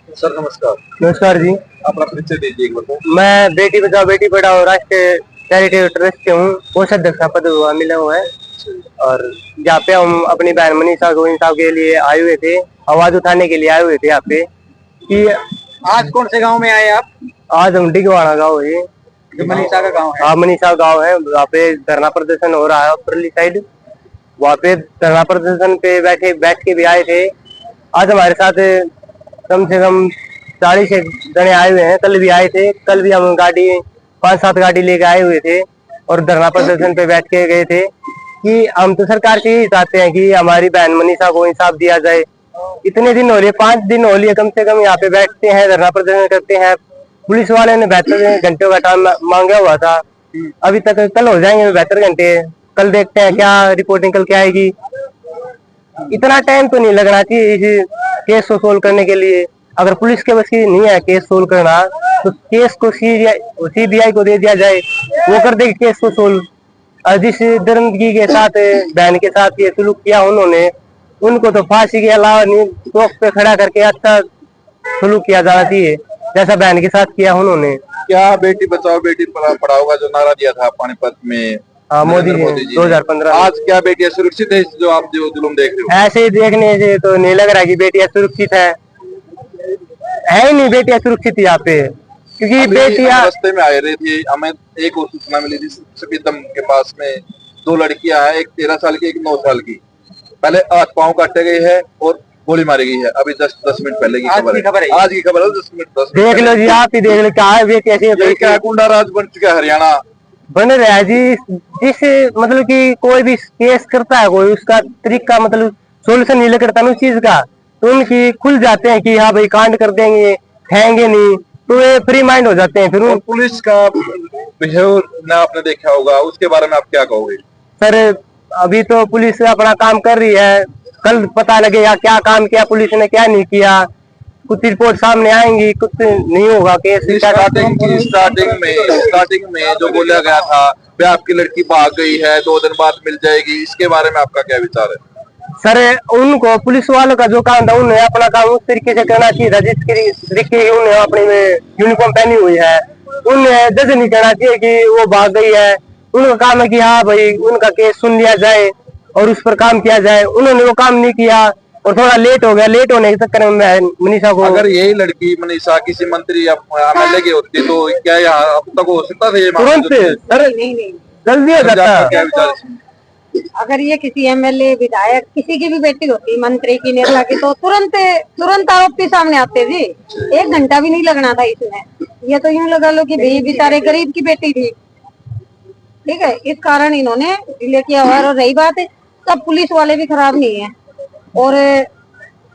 Sir नमस्कार। नमस्कार जी। अपना परिचय दीजिए एक बार। मैं बेटी बचाओ बेटी पढ़ाओ राष्ट्रीय चैरिटेबल ट्रस्ट के हूँ, कोषाध्यक्ष का पद मिला हुआ है। और यहाँ पे हम अपनी बहन मनीषा गोविंद साहब के लिए आए हुए थे, आवाज उठाने के लिए आए हुए थे यहाँ पे कि आज कौन से गांव में आए आप? आज हम डिगवाड़ा गाँव है, जो मनीषा का गांव है। हाँ मनीषा गाँव है, वहाँ पे धरना प्रदर्शन हो रहा है ऊपरली साइड। वहाँ पे धरना प्रदर्शन पे बैठ के भी आए थे। आज हमारे साथ कम से कम 40 जने आए हुए हैं, कल भी आए थे। कल भी हम गाड़ी 5-7 गाड़ी लेके आए हुए थे और धरना प्रदर्शन पे बैठ के गए थे कि हम तो सरकार से ही चाहते हैं कि हमारी बहन मनीषा को इंसाफ दिया जाए। इतने दिन हो लिए, 5 दिन हो लिए कम से कम यहाँ पे बैठते हैं, धरना प्रदर्शन करते हैं। पुलिस वाले ने 72 घंटे का टाइम मांगा हुआ था, अभी तक कल हो जाएंगे 72 घंटे। कल देखते हैं क्या रिपोर्टिंग कल क्या आएगी। इतना टाइम तो नहीं लगना चाहिए इस केस को सोल्व करने के लिए। अगर पुलिस के बस की नहीं है केस सोल्व करना, तो केस को सीबीआई को दे दिया जाए, वो कर देगी केस को सोल्व। और जिस दरिंदगी के साथ बहन के साथ ये सुलूक किया उन्होंने, उनको तो फांसी के अलावा चौक पे खड़ा करके अच्छा सुलूक किया जाना चाहिए, जैसा बहन के साथ किया उन्होंने। क्या बेटी बचाओ बेटी पढ़ाओ का जो नारा दिया था पानीपत में मोदी जी 2015, आज क्या बेटियां सुरक्षित है जो आप जो जुल्म देख रहे हो? ऐसे ही देखने से तो नहीं लग रहा कि बेटियां सुरक्षित है ही नहीं। बेटियां सुरक्षित यहाँ पे, क्योंकि बेटियां रास्ते में आ रही थी, हमें एक और सूचना मिली थी सपीतम के पास में 2 लड़कियां हैं, एक 13 साल की, एक 9 साल की। पहले हाथ पांव काटे गए हैं और गोली मारी गई है। अभी 10 मिनट पहले की खबर है, आज की खबर है। 10 मिनट देख लो जी, आप ही देख लो क्या है। बेटी ऐसी क्या गुंडा राज बन चुका है हरियाणा, बन रहा है जी। जिस मतलब कि कोई भी केस करता है कोई, उसका तरीका मतलब सोल्यूशन नहीं करता ना उस चीज का, तो उनकी खुल जाते हैं कि हाँ भाई कांड कर देंगे, खाएंगे नहीं, तो ये फ्री माइंड हो जाते हैं फिर। पुलिस का बिहेवियर ना आपने देखा होगा, उसके बारे में आप क्या कहोगे? सर अभी तो पुलिस अपना काम कर रही है, कल पता लगेगा क्या काम किया पुलिस ने क्या नहीं किया। कुछ रिपोर्ट सामने आएंगी, कुछ नहीं होगा केस। स्टार्टिंग में जो बोला गया था कि आपकी लड़की भाग गई है, 2 दिन बाद मिल जाएगी, इसके बारे में आपका क्या विचार है? सर उनको पुलिस वालों का जो काम था उन्हें अपना काम उस तरीके से करना चाहिए था जिस तरीके की उन्हें अपनी यूनिफॉर्म पहनी हुई है। उन्हें जज नहीं करना चाहिए कि वो भाग गई है। उनका काम है कि हाँ भाई उनका केस सुन लिया जाए और उस पर काम किया जाए। उन्होंने वो काम नहीं किया और थोड़ा लेट हो गया। लेट होने के चक्कर में मनीषा को, अगर यही लड़की मनीषा किसी मंत्री या एमएलए की होती तो क्या यहाँ अब तक हो सकता था ये तुरंत सर जल्दी हो जाता? क्या विचार? अगर ये किसी एमएलए विधायक किसी की भी बेटी होती, मंत्री की, नेता की, तो तुरंत आरोपी सामने आते जी। 1 घंटा भी नहीं लगना था इसमें। ये तो यूं लगा लो कि भाई बेचारे गरीब की बेटी थी, ठीक है, इस कारण इन्होंने डिले किया हुआ। और रही बात है, सब पुलिस वाले भी खराब नहीं है और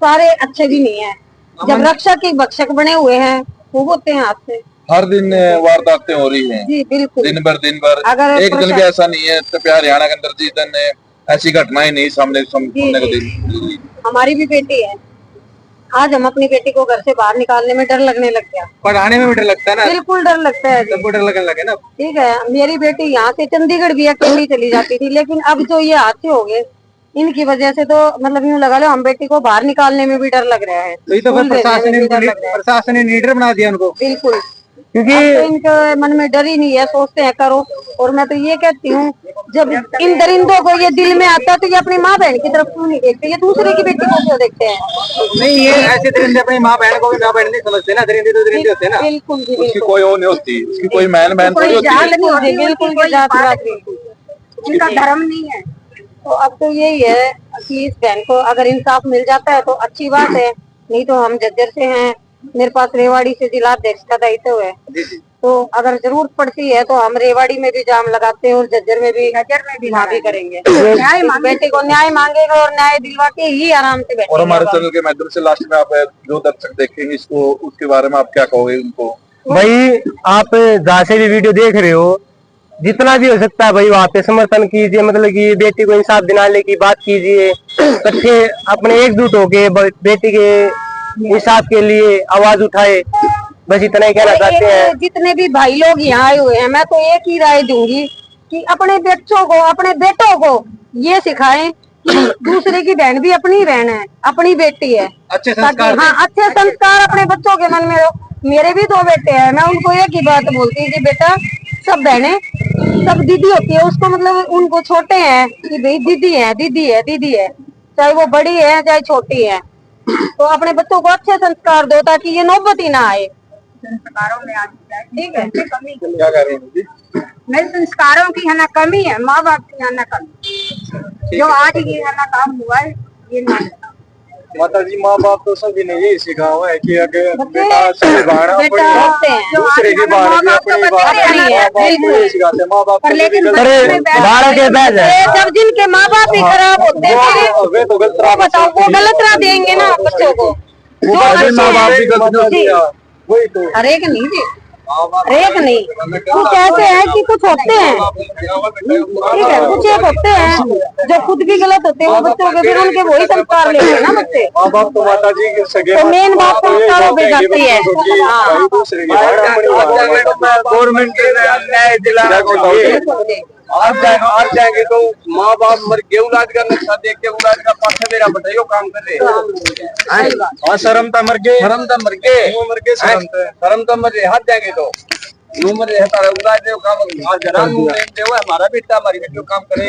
सारे अच्छे भी नहीं है। जब रक्षक के भक्षक बने हुए हैं वो होते हैं हाथ से। हर दिन वारदातें हो रही हैं जी बिल्कुल, दिन भर। अगर एक दिन भी ऐसा नहीं है तो हरियाणा के अंदर जिस दिन ऐसी घटनाएं नहीं सामने को दिन। हमारी भी बेटी है, आज हम अपनी बेटी को घर से बाहर निकालने में डर लगने लग गया। पढ़ाने में भी डर लगता है ना? बिल्कुल डर लगता है, सबको डर लगने लगे ना। ठीक है, मेरी बेटी यहाँ से चंडीगढ़ भी अकेली चली जाती थी, लेकिन अब जो ये हादसे हो गए इनकी वजह से तो मतलब यूं लगा लो हम बेटी को बाहर निकालने में भी डर लग रहा है। तो ये तो प्रशासन ने लीडर बना दिया उनको। बिल्कुल, क्योंकि तो इनके मन में डर ही नहीं है, सोचते हैं करो। और मैं तो ये कहती हूँ, जब इन दरिंदों को ये दिल में आता है तो ये अपनी माँ बहन की तरफ क्यों नहीं देखते, ये दूसरे की बेटी को क्यों देखते हैं? नहीं, ये ऐसे दरिंदे अपनी माँ बहन को भी माँ बहन नहीं समझते ना। दरिंदे तो दरिंदे होते हैं ना। बिल्कुल, उसकी कोई वो नहीं होती, उसकी कोई बहन नहीं होती। बिल्कुल इनका धर्म नहीं है। तो अब तो यही है कि इस बहन को अगर इंसाफ मिल जाता है तो अच्छी बात है, नहीं तो हम जज्जर से हैं, मेरे पास रेवाड़ी से जिला अध्यक्ष का दायित्व है, तो अगर जरूरत पड़ती है तो हम रेवाड़ी में भी जाम लगाते हैं और जज्जर में भी वहाँ भी करेंगे। बेटे को न्याय मांगेगा और न्याय दिलवा के ही आराम से बैठेगा। और हमारे चैनल के माध्यम से लास्ट में आप जो दर्शक देखेंगे इसको, उसके बारे में आप क्या कहोगे उनको? भाई आप जहाँ से भी वीडियो देख रहे हो, जितना भी हो सकता है भाई वहाँ पे समर्थन कीजिए, मतलब कि बेटी को इंसाफ दिलाने की बात कीजिए। इकट्ठे अपने एकजुट होके बेटी के इंसाफ के लिए आवाज उठाए, बस इतना ही कहना चाहते हैं। जितने भी भाई लोग यहाँ आए हुए हैं, मैं तो एक ही राय दूंगी कि अपने बच्चों को, अपने बेटों को ये सिखाएं कि दूसरे की बहन भी अपनी बहन है, अपनी बेटी है। अच्छे संस्कार, हाँ, अच्छे संस्कार अपने बच्चों के मन में हो। मेरे भी 2 बेटे हैं, मैं उनको एक ही बात बोलती हूँ कि बेटा सब बहनें सब दीदी होती है, उसको मतलब उनको छोटे हैं कि भाई दीदी है दीदी है दीदी है, चाहे वो बड़ी है चाहे छोटी है। तो अपने बच्चों को अच्छे संस्कार दो ताकि ये नौबत ही ना आए। संस्कारों में आज ठीक है कमी क्या कह रही हैं जी? मेरे संस्कारों की है ना कमी है, माँ बाप की है ना कमी। जो आज ये है ना काम हुआ है ये ना माता जी, माँ बाप तो सभी ने यही सीखा हुआ है कि अगर बच्चे बेटा सभी बाहर बेटा होते हैं दूसरे की बाहर माँ बाप अपनी तो बाहर बताते नहीं है, माँ बाप को यही सिखाते हैं। माँ बाप पर लेकिन अरे बारह के बैच है। जब जिनके माँ बाप ही खराब होते हैं वे तो गलत तो बताओ वो गलत राह देंगे ना बच्चों को। जो माँ बाप भी अच्छे गलत जी, वही तो हर एक नहीं जी, हर एक नहीं, कुछ ऐसे हैं कि कुछ होते हैं ठीक है, कुछ एक होते हैं जो खुद भी गलत होते हैं, वो बच्चों के फिर उनके वही संस्कार लेंगे ना बच्चे। माँ बाप तो माता जी के सगे तो मेन बात संस्कारों पे जाती है। हाँ दूसरे की गवर्नमेंट न्याय दिला आज जाएंगे तो माँ बाप मर के औलाद का नक्शा देख के औलाद का पास मेरा बताइयो काम कर रहे हाँ शर्म था मर के शर्म तो मर रहे हाथ जाएंगे तो यूं मर रहे तारा औलाद दे काम आज जरान मुंह दे वो हमारा बेटा हमारी बेटी काम करे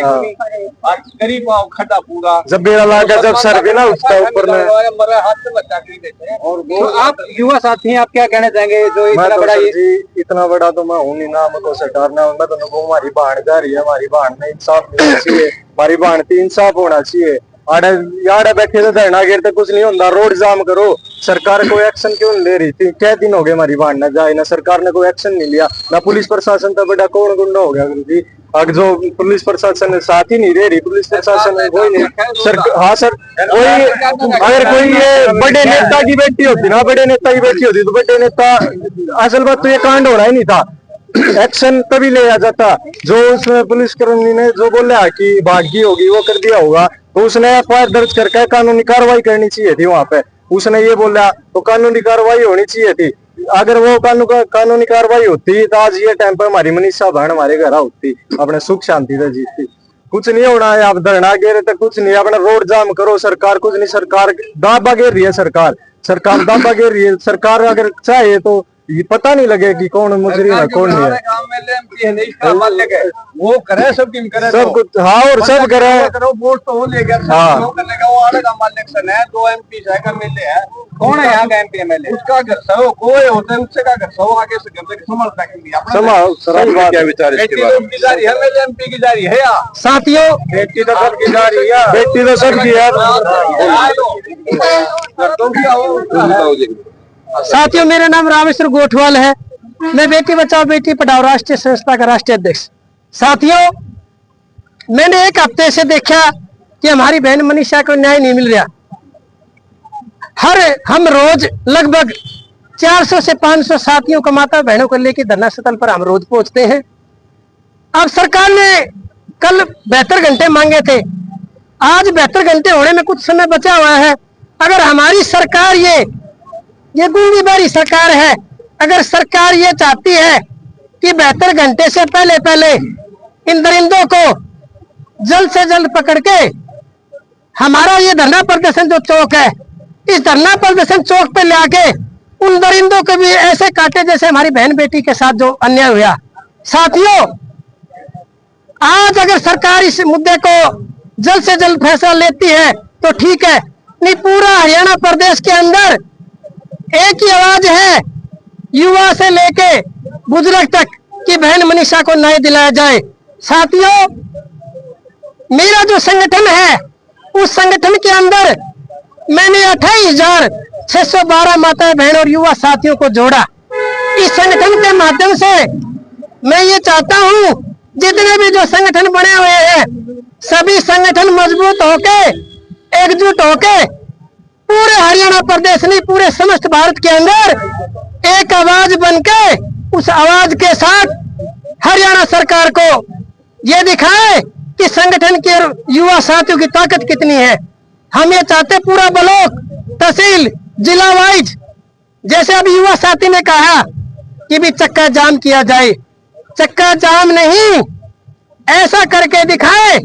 आज गरीब आओ खड्डा पूरा जब बेड़ा लगा जब सर के ना उसका ऊपर में मरा हाथ से बच्चा कर देते हैं। और वो आप युवा साथी हैं, आप क्या कहना चाहेंगे जो इतना बड़ा ये इतना बड़ा तो मैं हूँ नहीं ना, मैं तो सरकारना मैं तो हमारी बहन जा रही है, हमारी बहन ने इंसाफ मिलना चाहिए, हमारी बहन थी इंसाफ होना चाहिए। यार बैठे थे धरना गिरते कुछ नहीं होता, रोड जाम करो, सरकार कोई एक्शन क्यों नहीं ले रही थी? क्या दिन हो गए हमारी बहन ना जाए ना, सरकार ने कोई एक्शन नहीं लिया ना, पुलिस प्रशासन तो बड़ा कौन गुंडा हो गया गुरु जी। अब जो पुलिस प्रशासन साथ ही नहीं रह रही, पुलिस प्रशासन कोई नहीं हाँ सर कोई अगर कोई ये बड़े नेता की बेटी होती ना, बड़े नेता की बेटी होती तो बड़े नेता असल बात तो ये कांड होना ही नहीं था, एक्शन तभी ले आ जाता। जो उसमें पुलिस कर्मी ने जो बोला कि भागी होगी वो कर दिया होगा तो उसने एफआईआर दर्ज करके कानूनी कार्रवाई करनी चाहिए थी वहां पे। उसने ये बोला तो कानूनी कार्रवाई होनी चाहिए थी। अगर वो कानूनी कार्रवाई होती तो आज ये टाइम पर हमारी मनीषा बहन हमारे घर होती, अपने सुख शांति से जीती। कुछ नहीं होना है, आप धरना घेरे तो कुछ नहीं, अपना रोड जाम करो, सरकार कुछ नहीं, सरकार दावा घेर रही है, सरकार दावा घेर रही है। सरकार अगर चाहे तो ये पता नहीं लगे कि कौन मुजरिम है कौन नहीं है, वो करे सब टीम करे सब कुछ हाँ और सब करे वोट तो वो ले गया हाँ। वो आएगा मान इलेक्शन है 2 MP का एमएलए है, कौन है यहाँ का MP MLA उसका घर सो कोई होता है उससे का घर सो आगे से घर से संभाल सकेंगे। क्या विचार है इसके बारे में? की जा रही है एमएलए MP की जा रही है या साथियों, बेटी तो सबकी जा रही है, बेटी तो सबकी है। साथियों, मेरा नाम रामेश्वर गोठवाल है, मैं बेटी बचाओ बेटी पढ़ाओ राष्ट्रीय संस्था का राष्ट्रीय अध्यक्ष। साथियों, मैंने एक हफ्ते से देखा कि हमारी बहन मनीषा को न्याय नहीं मिल रहा। हम रोज लगभग 400 से 500 साथियों को माता बहनों को लेकर धरना स्थल पर हम रोज पहुंचते हैं। अब सरकार ने कल 72 घंटे मांगे थे, आज 72 घंटे होने में कुछ समय बचा हुआ है। अगर हमारी सरकार ये गूंगी बारी सरकार है, अगर सरकार ये चाहती है कि 72 घंटे से पहले इन दरिंदों को जल्द से जल्द पकड़ के हमारा ये धरना प्रदर्शन जो चौक है, इस धरना प्रदर्शन चौक पे ले आके उन दरिंदों को भी ऐसे काटे जैसे हमारी बहन बेटी के साथ जो अन्याय हुआ। साथियों, आज अगर सरकार इस मुद्दे को जल्द से जल्द फैसला लेती है तो ठीक है, नहीं पूरा हरियाणा प्रदेश के अंदर एक ही आवाज है, युवा से लेके बुजुर्ग तक, कि बहन मनीषा को न्याय दिलाया जाए। साथियों, मेरा जो संगठन है उस संगठन के अंदर मैंने 28,612 माताएं बहन और युवा साथियों को जोड़ा। इस संगठन के माध्यम से मैं ये चाहता हूं जितने भी जो संगठन बने हुए हैं सभी संगठन मजबूत होके एकजुट होके पूरे हरियाणा प्रदेश नहीं पूरे समस्त भारत के अंदर एक आवाज बनके उस आवाज के साथ हरियाणा सरकार को ये दिखाए कि संगठन के युवा साथियों की ताकत कितनी है। हम ये चाहते पूरा ब्लॉक तहसील जिला वाइज, जैसे अभी युवा साथी ने कहा कि भी चक्का जाम किया जाए, चक्का जाम नहीं, ऐसा करके दिखाए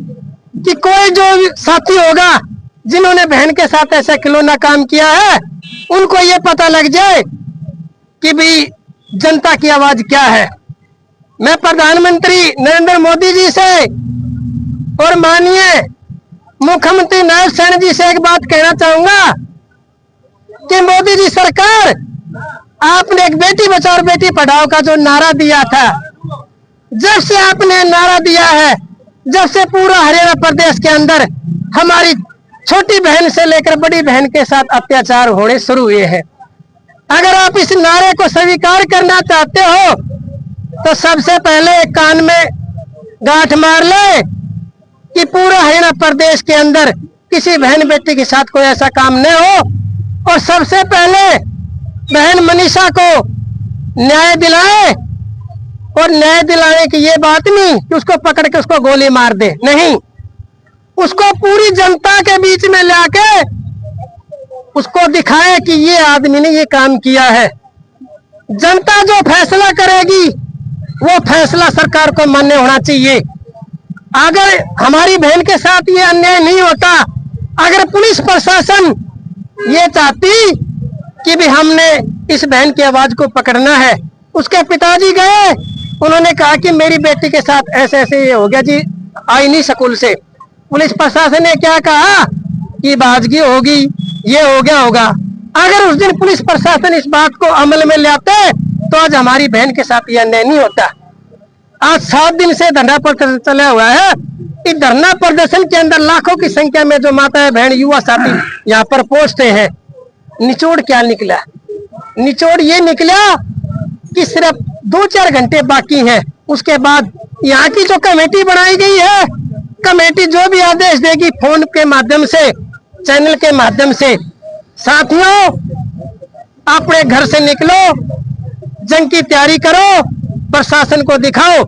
कि कोई जो साथी होगा जिन्होंने बहन के साथ ऐसा खिलौना काम किया है उनको ये पता लग जाए कि भाई जनता की आवाज क्या है। मैं प्रधानमंत्री नरेंद्र मोदी जी से और माननीय मुख्यमंत्री नारायण सेन जी से एक बात कहना चाहूंगा कि मोदी जी सरकार, आपने एक बेटी बचाओ और बेटी पढ़ाओ का जो नारा दिया था, जब से आपने नारा दिया है, जब से पूरा हरियाणा प्रदेश के अंदर हमारी छोटी बहन से लेकर बड़ी बहन के साथ अत्याचार होने शुरू हुए हैं, अगर आप इस नारे को स्वीकार करना चाहते हो तो सबसे पहले कान में गांठ मार ले कि पूरा हरियाणा प्रदेश के अंदर किसी बहन बेटी के साथ कोई ऐसा काम नहीं हो। और सबसे पहले बहन मनीषा को न्याय दिलाए, और न्याय दिलाने की ये बात नहीं कि उसको पकड़ के उसको गोली मार दे, नहीं, उसको पूरी जनता के बीच में लाके उसको दिखाए कि ये आदमी ने ये काम किया है। जनता जो फैसला करेगी वो फैसला सरकार को मान्य होना चाहिए। अगर हमारी बहन के साथ ये अन्याय नहीं होता, अगर पुलिस प्रशासन ये चाहती कि भी हमने इस बहन की आवाज को पकड़ना है, उसके पिताजी गए, उन्होंने कहा कि मेरी बेटी के साथ ऐसे ऐसे ये हो गया जी, आई नहीं स्कूल से। पुलिस प्रशासन ने क्या कहा कि बाजगी होगी, ये हो गया होगा। अगर उस दिन पुलिस प्रशासन इस बात को अमल में लाते तो आज हमारी बहन के साथ यह अन्याय नहीं होता। आज 7 दिन से धरना प्रदर्शन चला हुआ है। इस धरना प्रदर्शन के अंदर लाखों की संख्या में जो माताएं बहन युवा साथी यहाँ पर पहुंचते हैं। निचोड़ क्या निकला? निचोड़ ये निकला कि सिर्फ 2-4 घंटे बाकी हैं, उसके बाद यहाँ की जो कमेटी बनाई गई है, कमेटी जो भी आदेश देगी फोन के माध्यम से, चैनल के माध्यम से, साथियों अपने घर से निकलो, जंग की तैयारी करो, प्रशासन को दिखाओ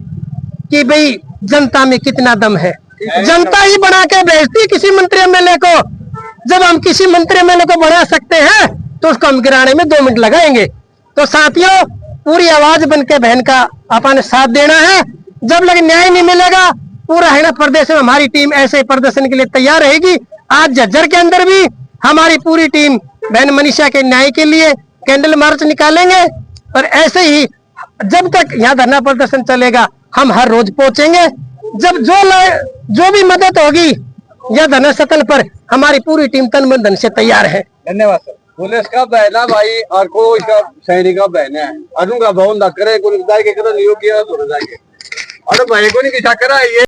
कि भाई जनता में कितना दम है। जनता ही बना के भेजती किसी मंत्री एमएलए को। जब हम किसी मंत्री एमएलए को बना सकते हैं तो उसको हम गिराने में 2 मिनट लगाएंगे। तो साथियों पूरी आवाज बन के बहन का अपन साथ देना है। जब लग न्याय नहीं मिलेगा, पूरा हरियाणा प्रदेश में हमारी टीम ऐसे प्रदर्शन के लिए तैयार रहेगी। आज झज्जर के अंदर भी हमारी पूरी टीम बहन मनीषा के न्याय के लिए कैंडल मार्च निकालेंगे, और ऐसे ही जब तक यहाँ धरना प्रदर्शन चलेगा हम हर रोज पहुंचेंगे। जब जो भी मदद होगी यह धरना स्थल पर हमारी पूरी टीम तन मन धन से तैयार है। धन्यवाद सर। पुलिस का बहना भाई और को इसका सैनिक का बहना है, अनु का भवन करे, को जाके करो, योग्य अरे भाई को नहीं किसा करा ये।